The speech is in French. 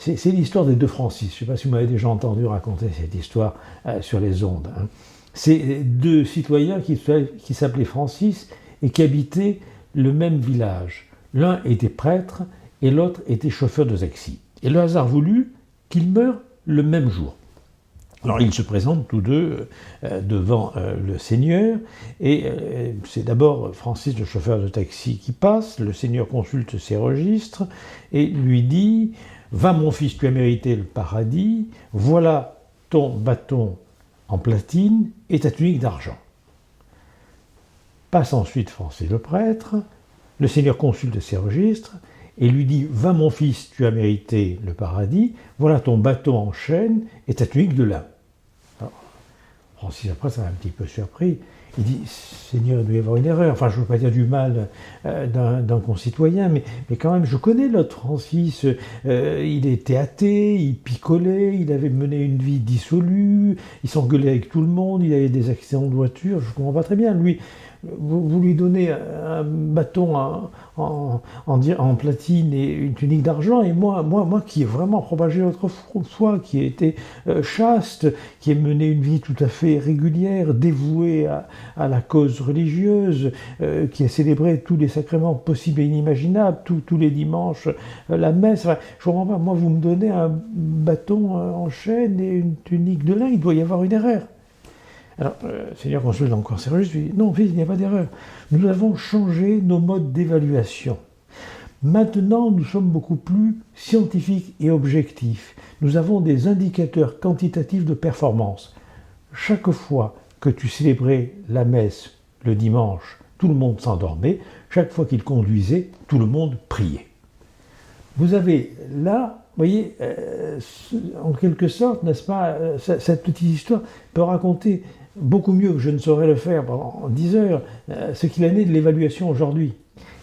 c'est l'histoire des deux Francis. Je ne sais pas si vous m'avez déjà entendu raconter cette histoire sur les ondes. Hein. C'est deux citoyens qui s'appelaient Francis et qui habitaient le même village. L'un était prêtre et l'autre était chauffeur de taxi. Et le hasard voulut qu'ils meurent le même jour. Alors ils se présentent tous deux devant le Seigneur, et c'est d'abord Francis, le chauffeur de taxi, qui passe. Le Seigneur consulte ses registres et lui dit « Va mon fils, tu as mérité le paradis, voilà ton bâton en platine et ta tunique d'argent. » Passe ensuite Francis le prêtre, le Seigneur consulte ses registres et lui dit « Va mon fils, tu as mérité le paradis, voilà ton bâton en chêne et ta tunique de lin. » Francis après, ça m'a un petit peu surpris. Il dit, Seigneur, il doit y avoir une erreur. Enfin, je ne veux pas dire du mal d'un concitoyen, mais quand même, je connais l'autre Francis. Il était athée, il picolait, il avait mené une vie dissolue, il s'engueulait avec tout le monde, il avait des accidents de voiture. Je ne comprends pas très bien. Lui, vous lui donnez un bâton en platine et une tunique d'argent, et moi qui ai vraiment propagé votre foi, qui ai été chaste, qui ai mené une vie tout à fait régulière, dévouée à la cause religieuse, qui a célébré tous les sacrements possibles et inimaginables, tous les dimanches, la messe. Enfin, je ne comprends pas, moi vous me donnez un bâton en chêne et une tunique de lin, il doit y avoir une erreur. Alors, le Seigneur consulte encore ses registres, il dit, non, fils, il n'y a pas d'erreur. Nous avons changé nos modes d'évaluation. Maintenant, nous sommes beaucoup plus scientifiques et objectifs. Nous avons des indicateurs quantitatifs de performance. Chaque fois que tu célébrais la messe le dimanche, tout le monde s'endormait. Chaque fois qu'il conduisait, tout le monde priait. Vous avez là, vous voyez, en quelque sorte, n'est-ce pas, cette petite histoire peut raconter beaucoup mieux que je ne saurais le faire pendant 10 heures, ce qu'il en est de l'évaluation aujourd'hui.